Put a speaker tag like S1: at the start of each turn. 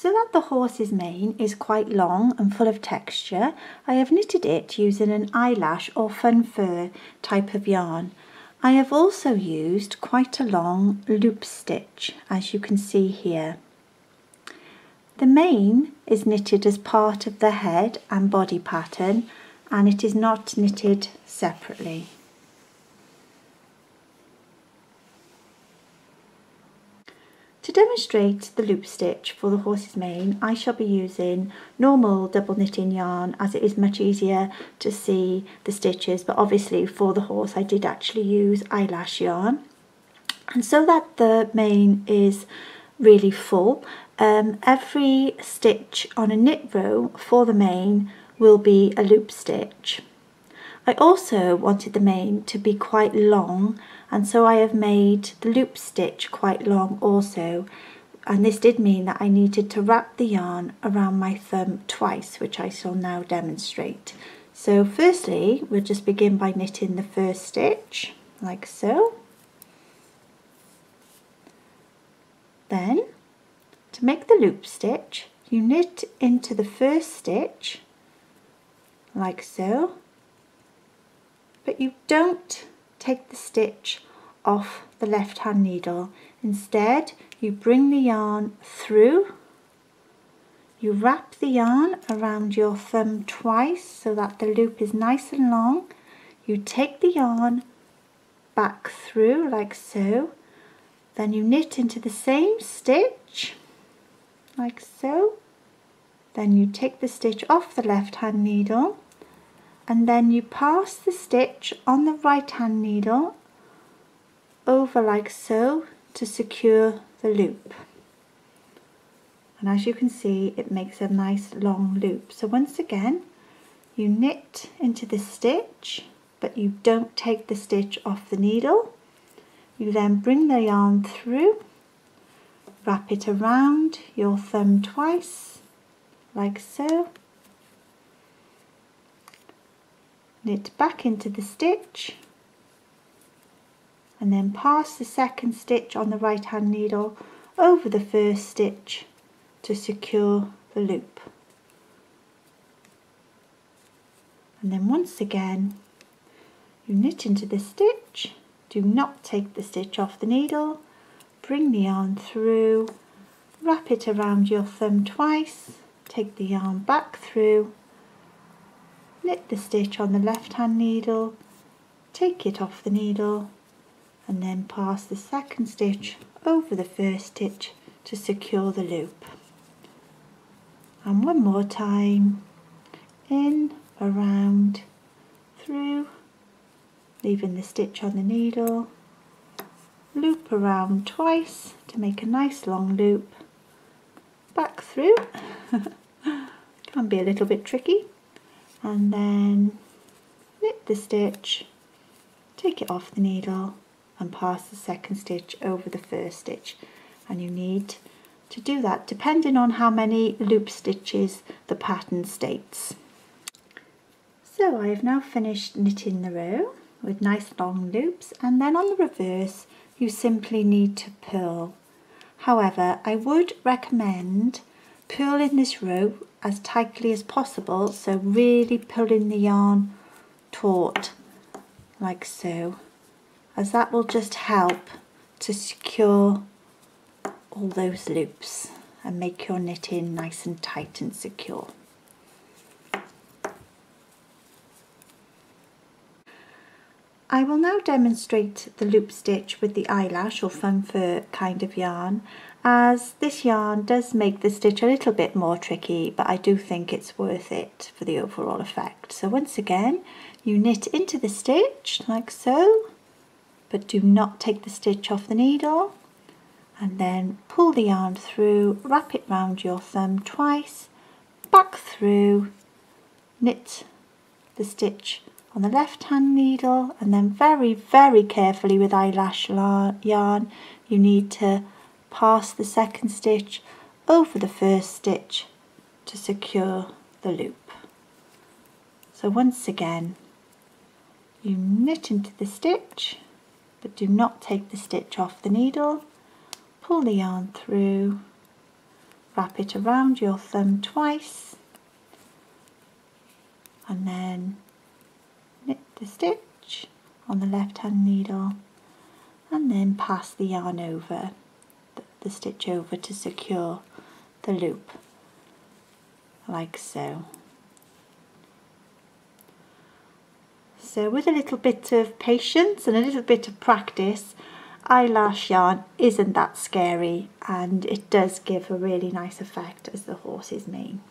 S1: So that the horse's mane is quite long and full of texture, I have knitted it using an eyelash or fun fur type of yarn. I have also used quite a long loop stitch, as you can see here. The mane is knitted as part of the head and body pattern, and it is not knitted separately. To demonstrate the loop stitch for the horse's mane, I shall be using normal double knitting yarn, as it is much easier to see the stitches, but obviously for the horse I did actually use eyelash yarn. And so that the mane is really full, every stitch on a knit row for the mane will be a loop stitch. I also wanted the mane to be quite long, and so I have made the loop stitch quite long also, and this did mean that I needed to wrap the yarn around my thumb twice, which I shall now demonstrate. So firstly, we'll just begin by knitting the first stitch, like so. Then, to make the loop stitch, you knit into the first stitch, like so, but you don't take the stitch off the left hand needle. Instead, you bring the yarn through, you wrap the yarn around your thumb twice so that the loop is nice and long. You take the yarn back through like so, then you knit into the same stitch like so, then you take the stitch off the left hand needle, and then you pass the stitch on the right hand needle over like so to secure the loop. And as you can see, it makes a nice long loop. So once again, you knit into the stitch, but you don't take the stitch off the needle. You then bring the yarn through, wrap it around your thumb twice like so, knit back into the stitch, and then pass the second stitch on the right hand needle over the first stitch to secure the loop. And then once again, you knit into the stitch, do not take the stitch off the needle, bring the yarn through, wrap it around your thumb twice, take the yarn back through, knit the stitch on the left hand needle, take it off the needle, and then pass the second stitch over the first stitch to secure the loop. And one more time, in, around, through, leaving the stitch on the needle, loop around twice to make a nice long loop, back through, can be a little bit tricky, and then knit the stitch, take it off the needle and pass the second stitch over the first stitch. And you need to do that depending on how many loop stitches the pattern states. So I have now finished knitting the row with nice long loops, and then on the reverse you simply need to purl. However, I would recommend purling this row as tightly as possible, so really pulling the yarn taut like so, as that will just help to secure all those loops and make your knitting nice and tight and secure. I will now demonstrate the loop stitch with the eyelash or fun fur kind of yarn, as this yarn does make the stitch a little bit more tricky, but I do think it's worth it for the overall effect. So once again, you knit into the stitch like so, but do not take the stitch off the needle, and then pull the yarn through, wrap it round your thumb twice, back through, knit the stitch on the left hand needle, and then very carefully with eyelash yarn you need to pass the second stitch over the first stitch to secure the loop. So once again, you knit into the stitch, but do not take the stitch off the needle, pull the yarn through, wrap it around your thumb twice and then knit the stitch on the left hand needle and then pass the yarn over, the stitch over to secure the loop, like so. So with a little bit of patience and a little bit of practice, eyelash yarn isn't that scary and it does give a really nice effect as the horse's mane.